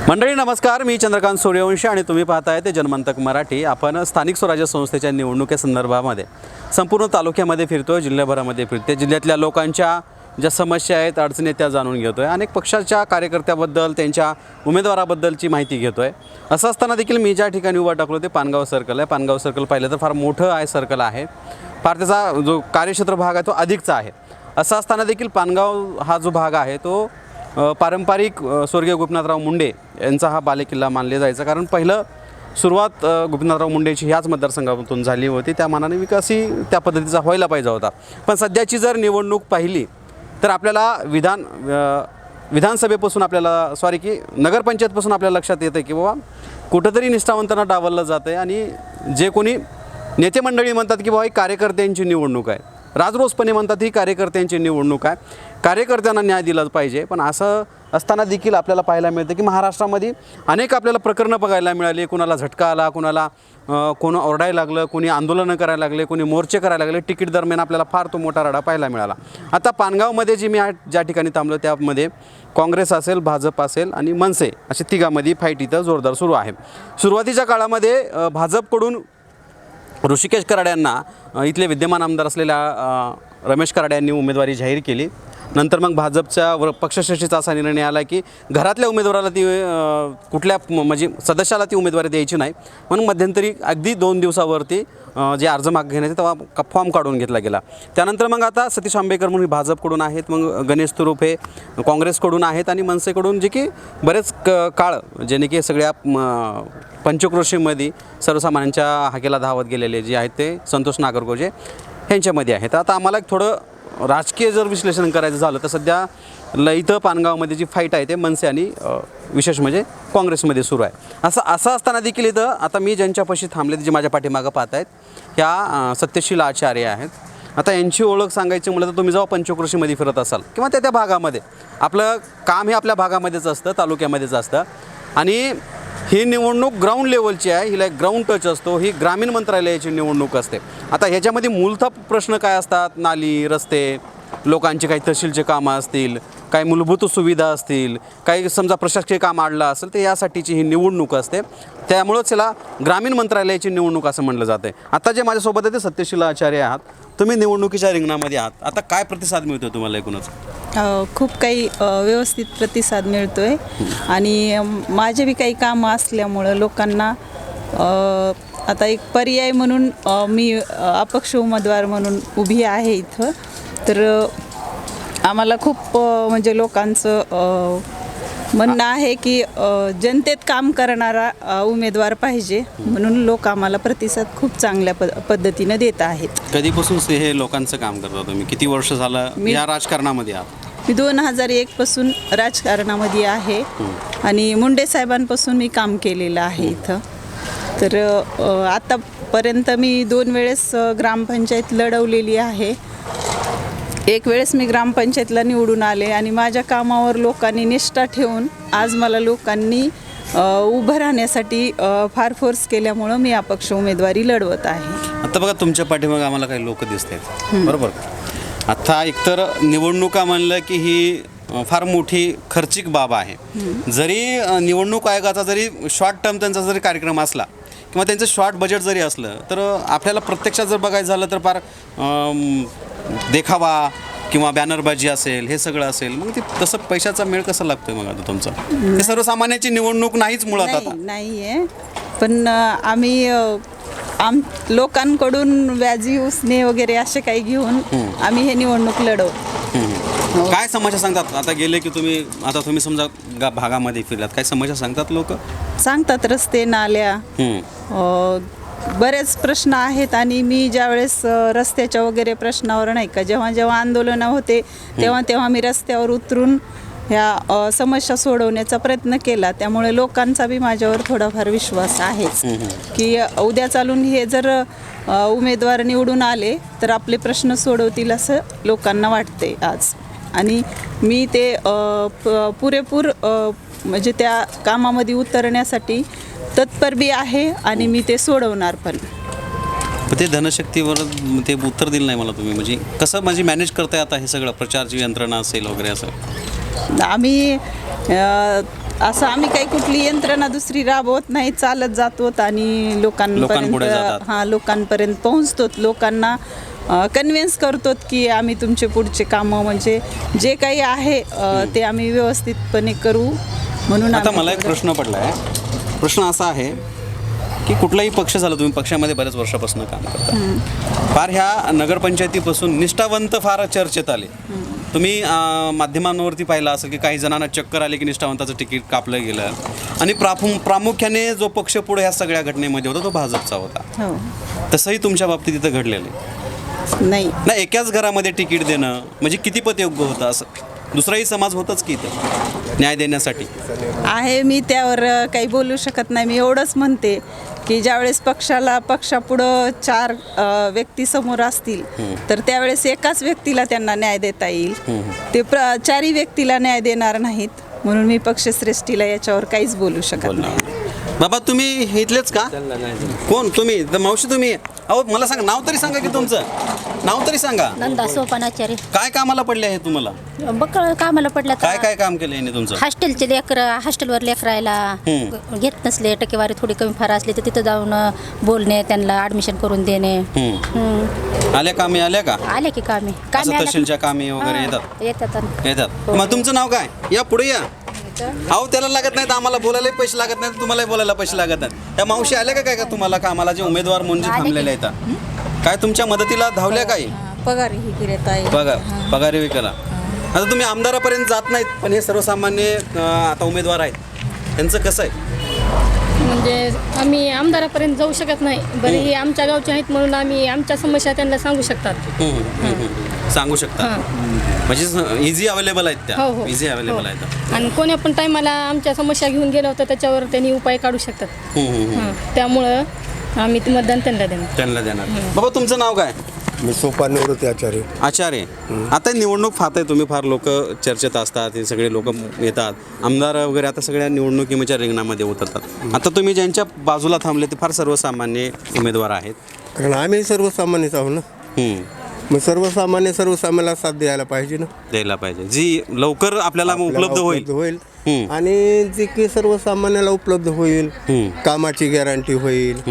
मंडळी नमस्कार, मी चंद्रकांत सूर्यवंशी आणि तुम्ही पाहताय ते जनमंतक मराठी। आपण स्थानिक स्वराज्य संस्थेच्या निवडणुकीसंदर्भामध्ये संपूर्ण तालुक्यामध्ये फिरतोय, जिल्ह्याभरामध्ये फिरतोय, जिल्ह्यातल्या लोकांच्या ज्या समस्या आहेत, अडचणी त्या जाणून घेतोय, अनेक पक्षाच्या कार्यकर्त्याबद्दल त्यांच्या उमेदवाराबद्दलची माहिती घेतोय। असं असताना देखील मी ज्या ठिकाणी उभा टाकलो ते पानगाव सर्कल आहे। पानगाव सर्कल पाहिलं तर फार मोठं आहे सर्कल आहे, फार त्याचा जो कार्यक्षेत्र भाग आहे तो अधिकचा आहे। असं असताना देखील पानगाव हा जो भाग आहे तो पारंपरिक स्वर्गीय गोपीनाथराव मुंडे यांचा हा बालेकिल्ला मानले जायचा, कारण पहिलं सुरुवात गोपीनाथराव मुंडेची ह्याच मतदारसंघातून झाली होती। त्या मानाने विकासही त्या पद्धतीचा व्हायला पाहिजे होता। पण सध्याची जर निवडणूक पाहिली तर आपल्याला विधानसभेपासून आपल्याला की नगरपंचायतपासून आपल्याला लक्षात येतं की बाबा कुठंतरी निष्ठावंतांना डावललं जातं आहे आणि जे कोणी नेते मंडळी म्हणतात की बाबा ही कार्यकर्त्यांची निवडणूक आहे, राजरोसपणे म्हणतात ही कार्यकर्त्यांची निवडणूक आहे, कार्यकर्त्यांना न्याय दिला पाहिजे। पण असं असताना देखील आपल्याला पाहायला मिळतं की महाराष्ट्रामध्ये अनेक आपल्याला प्रकरणं बघायला मिळाली। कुणाला झटका आला, कुणाला कोण ओरडायला लागलं, कोणी आंदोलनं करायला लागले, कोणी मोर्चे करायला लागले। तिकीट दरम्यान आपल्याला फार तो मोठा रडा पाहायला मिळाला। आता पानगावमध्ये जी मी ज्या ठिकाणी थांबलो त्यामध्ये काँग्रेस असेल, भाजप असेल आणि मनसे असे तिघांमध्ये फाईट इथं जोरदार सुरू आहे। सुरुवातीच्या काळामध्ये भाजपकडून ऋषिकेश कराड यांना इथले विद्यमान आमदार असलेल्या रमेश कराड यांनी उमेदवारी जाहीर केली। नंतर मग भाजपच्या पक्षश्रेष्ठीचा असा निर्णय आला की घरातल्या उमेदवाराला ती कुठल्या म्हणजे सदस्याला ती उमेदवारी द्यायची नाही, म्हणून मध्यंतरी अगदी 2 दिवसावरती जे अर्ज माग घेण्याचे तेव्हा फॉर्म काढून घेतला गेला। त्यानंतर मग आता सतीश आंबेकर म्हणून भाजपकडून आहेत, मग गणेश तुरुप हे काँग्रेसकडून आहेत आणि मनसेकडून जे की बरेच काळ ज्याने की सगळ्या पंचक्रोशीमध्ये सर्वसामान्यांच्या हाकेला धावत गेलेले जे आहेत ते संतोष नागरगोजे यांच्यामध्ये आहेत। आता आम्हाला एक थोडं राजकीय जर विश्लेषण करायचं झालं तर सध्या इथं पानगावमध्ये जी फाईट आहे ते मनसे आणि विशेष म्हणजे काँग्रेसमध्ये सुरू आहे। असं असताना देखील इथं आता मी ज्यांच्यापाशी थांबले जे माझ्या पाठीमागं पाहत आहेत ह्या सत्यशील आचार्य आहेत। आता यांची ओळख सांगायची म्हटलं तर तुम्ही जेव्हा पंचक्रोशीमध्ये फिरत असाल किंवा त्या भागामध्ये आपलं काम हे आपल्या भागामध्येच असतं, तालुक्यामध्येच असतं आणि ही निवडणूक ग्राउंड लेवलची आहे, हिला एक ग्राउंड टच असतो, ही ग्रामीण मंत्रालयाची निवडणूक असते। आता ह्याच्यामध्ये मूलतः प्रश्न काय असतात, नाली, रस्ते, लोकांचे काही तहसीलचे कामं असतील, काही मूलभूत सुविधा असतील, काही समजा प्रशासकीय काम अडलं असेल तर यासाठीची ही निवडणूक असते, त्यामुळंच याला ग्रामीण मंत्रालयाची निवडणूक असं म्हटलं जातं। आता जे माझ्यासोबत आहे ते सत्यशील आचार्य आहात, तुम्ही निवडणुकीच्या रिंगणामध्ये आहात, आता काय प्रतिसाद मिळतो तुम्हाला एकूणच? खूप काही व्यवस्थित प्रतिसाद मिळतो आहे आणि माझे बी काही कामं असल्यामुळं लोकांना आता एक पर्याय म्हणून मी अपक्ष उमेदवार म्हणून उभी आहे इथं, तर आम्हाला खूप म्हणजे लोकांचं म्हणणं आहे की जनतेत काम करणारा उमेदवार पाहिजे, म्हणून लोक आम्हाला प्रतिसाद खूप चांगल्या पद्धतीनं देत आहेत। कधीपासून हे लोकांचं काम करता तुम्ही? किती वर्ष झालं या राजकारणामध्ये आहात? मी 2001 पासून राजकारणामध्ये आहे आणि मुंडे साहेबांपासून मी काम केलेलं आहे इथं। तर आतापर्यंत मी 2 वेळेस ग्रामपंचायत लढवलेली आहे। एक वेळेस मी ग्रामपंचायतला निवडून आले आणि माझ्या कामावर लोकांनी निष्ठा ठेवून आज मला लोकांनी उभं राहण्यासाठी फार फोर्स केल्यामुळं मी अपक्ष उमेदवारी लढवत आहे। आता बघा तुमच्या पाठीमागे आम्हाला काही लोक दिसत आहेत, बरोबर? आता एकतर निवडणुका म्हणलं की ही फार मोठी खर्चिक बाब आहे। जरी निवडणूक आयोगाचा जरी शॉर्ट टर्म त्यांचा जरी कार्यक्रम असला किंवा त्यांचं शॉर्ट बजेट जरी असलं तर आपल्याला प्रत्यक्षात जर बघायचं झालं तर फार देखावा किंवा बॅनरबाजी असेल, हे सगळं असेल, मग ते तसं पैशाचा मेळ कसा लागतोय मग आता तुमचा? हे सर्वसामान्याची निवडणूक नाहीच मुळात आता नाही आहे, पण आम्ही लोकांकडून व्याजी उसने वगैरे असे काही घेऊन आम्ही हे निवडणूक लढवतो। काय समस्या सांगतात? आता गेले की तुम्ही समजा भागामध्ये फिरलात, काय समस्या सांगतात लोक? सांगतात रस्ते, नाल्या, बरेच प्रश्न आहेत आणि मी ज्यावेळेस रस्त्याच्या वगैरे प्रश्नावर नाही का जेव्हा आंदोलनं होते तेव्हा मी रस्त्यावर उतरून ह्या समस्या सोडवण्याचा प्रयत्न केला, त्यामुळे लोकांचा बी माझ्यावर थोडाफार विश्वास आहेच की उद्या चालून हे जर उमेदवार निवडून आले तर आपले प्रश्न सोडवतील असं लोकांना वाटते आज, आणि मी ते पुरेपूर म्हणजे त्या कामामध्ये उतरण्यासाठी तत्पर बी आहे आणि मी ते सोडवणार पण। ते धनशक्तीवर ते उत्तर दिलं नाही मला तुम्ही, म्हणजे कसं म्हणजे मॅनेज करताय आता हे सगळं प्रचारची यंत्रणा असेल वगैरे असं? आम्ही असं आम्ही काही कुठली यंत्रणा दुसरी राबवत नाही, चालत जातो आणि लोकांपुढे जातात. लोकांपर्यंत पोहोचतो, लोकांना कन्व्हिन्स करतो की आम्ही तुमचे पुढचे कामं म्हणजे जे काही आहे ते आम्ही व्यवस्थितपणे करू म्हणून. आता मला एक प्रश्न पडला आहे. प्रश्न असा आहे की कुठलाही पक्ष झाला, तुम्ही पक्षामध्ये बऱ्याच वर्षापासून काम करता, फार ह्या नगरपंचायतीपासून निष्ठावंत फार चर्चेत आले. तुम्ही माध्यमांवरती पाहिलं असं की काही जणांना चक्कर आले की निष्ठावंताचं तिकीट कापलं गेलं आणि प्रामुख्याने जो पक्ष पुढे ह्या सगळ्या घटनेमध्ये होता तो भाजपचा होता. हो. तसंही तुमच्या बाबतीत इथं घडलेलं आहे नाही ना. एकाच घरामध्ये तिकीट देणं म्हणजे कितीपत योग्य होतं? असं दुसराही समाज होतच की इथं न्याय देण्यासाठी आहे. मी त्यावर काही बोलू शकत नाही. मी एवढंच म्हणते की ज्यावेळेस पक्षापुढं 4 व्यक्ती समोर असतील तर त्यावेळेस एकाच व्यक्तीला त्यांना न्याय देता येईल. ते 4ही व्यक्तीला न्याय देणार नाहीत म्हणून मी पक्षश्रेष्ठीला याच्यावर काहीच बोलू शकत नाही. बाबा तुम्ही इथलेच का? कोण तुम्ही? तर मावशी तुम्ही? अहो मला सांगा, नाव तरी सांगा की तुमचं नाव तरी सांगा. नंदा सोपानाचार्य. काय कामाला पडले आहे तुम्हाला? बकळ कामाला पडलं काय काय काम केलं याने तुमचं? हॉस्टेलचे हॉस्टेलवर लेकरायला घेत नसले, टक्केवारी थोडी कमी फार असली तर तिथं जाऊन बोलणे, त्यांना ऍडमिशन करून देणे. आल्या कामी आल्या का? आले की कामी तहसीलच्या कामी वगैरे येतात. येतात. मग तुमचं नाव काय? या पुढे या. अहो त्याला लागत नाहीत, आम्हाला बोलायला पैसे लागत नाहीत, तुम्हालाही बोलायला पैसे लागत नाहीत. त्या मावशी आल्या का काय का तुम्हाला कामाला, जे उमेदवार म्हणजे थांबलेले आहेत काय तुमच्या मदतीला धावल्या काय? पगारी ही गिऱ्हाईक आहे. पगारी विकायला. आता तुम्ही आमदारापर्यंत जात नाहीत, पण हे सर्वसामान्य आता उमेदवार आहेत, त्यांचं कसं आहे? म्हणजे आम्ही आमदारापर्यंत जाऊ शकत नाही. बरे हे आमच्या गावचे आहेत म्हणून आम्ही आमच्या समस्या त्यांना सांगू शकतात. सांगू शकता म्हणजे इझी अवेलेबल आहेत त्या. हो. इझी अवेलेबल आहेत आणि कोण्या पण टायमाला आमच्या समस्या घेऊन गेलो होतं त्याच्यावर त्यांनी उपाय काढू शकतात. त्यामुळं आम्ही ते मतदान त्यांना देणार. बाबा तुमचं नाव काय? मी सोपान निवृत्ती आचार्य. आता निवडणूक फात आहे, तुम्ही फार लोक चर्चेत असतात, हे सगळे लोक येतात, आमदार वगैरे आता सगळ्या निवडणुकीच्या रिंगणामध्ये उतरतात. आता तुम्ही ज्यांच्या बाजूला थांबले ते फार सर्वसामान्य उमेदवार आहेत. कारण आम्ही सर्वसामान्यच आहोत ना. मग सर्वसामान्याला साथ द्यायला पाहिजे ना. जी लवकर आपल्याला उपलब्ध होईल आणि जे की सर्वसामान्याला उपलब्ध होईल, कामाची गॅरंटी होईल.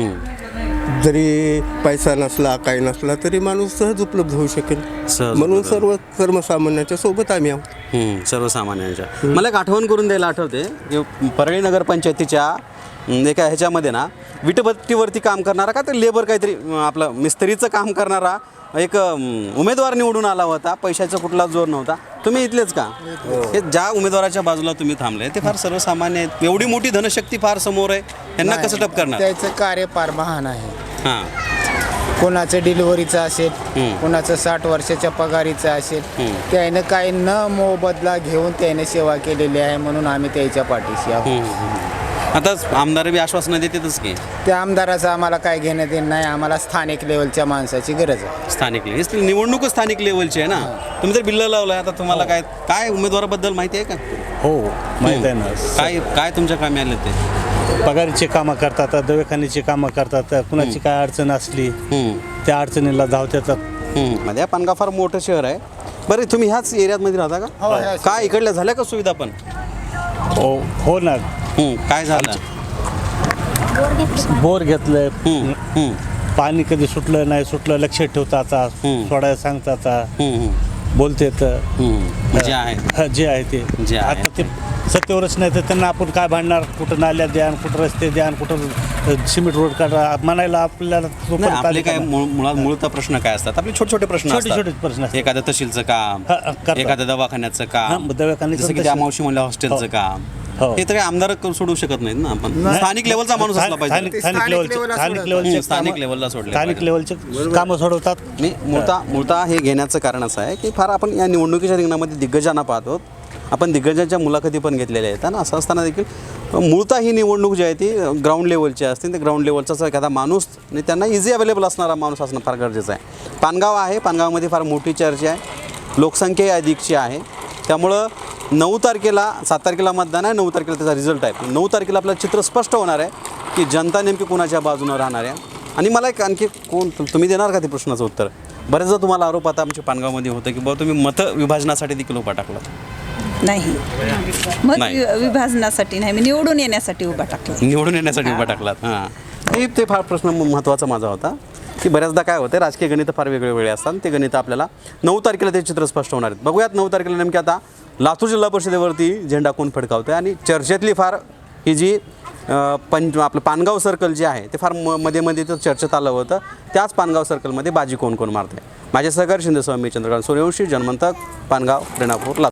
जरी पैसा नसला काही नसला तरी माणूस सहज उपलब्ध होऊ शकेल. म्हणून सर्वसामान्याच्या सोबत आम्ही आहोत. सर्वसामान्यांच्या. मला एक आठवण करून द्यायला आठवते की परळी नगरपंचायतीच्या एका ह्याच्यामध्ये ना विटभट्टीवरती काम करणारा का ते लेबर काहीतरी आपलं मिस्त्रीचं काम करणारा एक उमेदवार निवडून आला होता. पैशाचा कुठला जोर नव्हता. तुम्ही इथलेच का? हे ज्या उमेदवाराच्या बाजूला तुम्ही थांबले ते फार सर्वसामान्य आहेत. एवढी मोठी धनशक्ती फार समोर आहे, यांना कसं टप करणार? त्याचं कार्य फार महान आहे. हां. कोणाचं डिलिव्हरीचं असेल, कोणाचं 60 वर्षाच्या पगारीचं असेल, त्यानं काही न मोबदला घेऊन त्याने सेवा केलेली आहे म्हणून आम्ही त्याच्या पाठीशी आहोत. आता आमदार बी आश्वासनं देतातच की. त्या आमदाराचं आम्हाला काय घेणं देणं नाही. आम्हाला स्थानिक लेवलच्या माणसाची गरज आहे. स्थानिक लेवल निवडणूक स्थानिक लेवलची आहे ना. तुम्ही तर बिल्ला लावलाय. आता तुम्हाला काय उमेदवाराबद्दल माहिती आहे का? हो माहीत आहे ना. काय तुमच्या कामी आले ते? पगारीची कामं करतात, दवाखान्याची कामं करतात. कुणाची काय अडचण असली त्या अडचणीला धावतात. मध्ये पानगाव फार मोठं शहर आहे. बरं तुम्ही ह्याच एरियामध्ये राहता का? काय इकडल्या झाल्या का सुविधा पण? हो ना. काय झालं? बोर घेतलंय, पाणी कधी सुटलं नाही, सुटलं लक्षात ठेवता, सोडायला सांगता, बोलते तर जे आहे ते आता ते सत्तेवरच नाही तर त्यांना आपण काय भांडणार? कुठं नाल्या द्या, कुठं रस्ते द्या, कुठं सिमेंट रोड काढा म्हणायला आपल्याला. आपले काय मूळचा प्रश्न काय असतात? आपले छोटे छोटे प्रश्न प्रश्न. एखाद्या तहसीलचं काम, एखाद्या दवाखान्याचं काम, जसं की त्या मावशी म्हणल्या हॉस्टेलचं काम, हे तर आमदार सोडू शकत नाहीत ना. आपण स्थानिक लेवलचा माणूस असला पाहिजे. स्थानिक लेवलचे कामं सोडवतात. मूळतः हे घेण्याचं कारण असं आहे की फार आपण या निवडणुकीच्या रिंगणामध्ये दिग्गजांना पाहतो. आपण दिग्गजांच्या मुलाखती पण घेतलेल्या आहेत ना. असं असताना देखील मूळतः ही निवडणूक जी आहे ती ग्राउंड लेवलची असते. ते ग्राउंड लेवलचाच एखादा माणूस आणि त्यांना इझी अवेलेबल असणारा माणूस असणं फार गरजेचं आहे. पानगाव आहे, पानगावमध्ये फार मोठी चर्चा आहे, लोकसंख्या अधिकची आहे. त्यामुळं 9 तारखेला 7 तारखेला मतदान आहे, 9 तारखेला त्याचा रिझल्ट आहे. 9 तारखेला आपलं चित्र स्पष्ट होणार आहे की जनता नेमकी कोणाच्या बाजूनं राहणार आहे. आणि मला एक आणखी तुम्ही देणार का ते प्रश्नाचं उत्तर? बरेचदा तुम्हाला आरोप आता आमच्या पानगावमध्ये होतं की बाबा तुम्ही मत विभाजनासाठी देखील उभा टाकला. नाही मत नाही. विभाजनासाठी नाही, मी निवडून येण्यासाठी उभा टाकला. निवडून येण्यासाठी उभा टाकलात. हां, ते फार प्रश्न महत्त्वाचा माझा होता की बऱ्याचदा काय होतं, राजकीय गणितं फार वेगळे असतात. ते गणित आपल्याला 9 तारखेला ते चित्र स्पष्ट होणार आहेत. बघूयात 9 तारखेला नेमके आता लातूर जिल्हा परिषदेवरती झेंडा कोण फडकावतं आणि चर्चेतली फार ही जी आपलं पानगाव सर्कल जे आहे ते फार मध्ये तर चर्चेत आलं होतं. त्याच पानगाव सर्कलमध्ये बाजी कोण मारते. माझे सहकारी शिंदे स्वामी चंद्रकांत सूर्यवंशी, जनमंतक, पानगाव, रेणापूर, लातूर.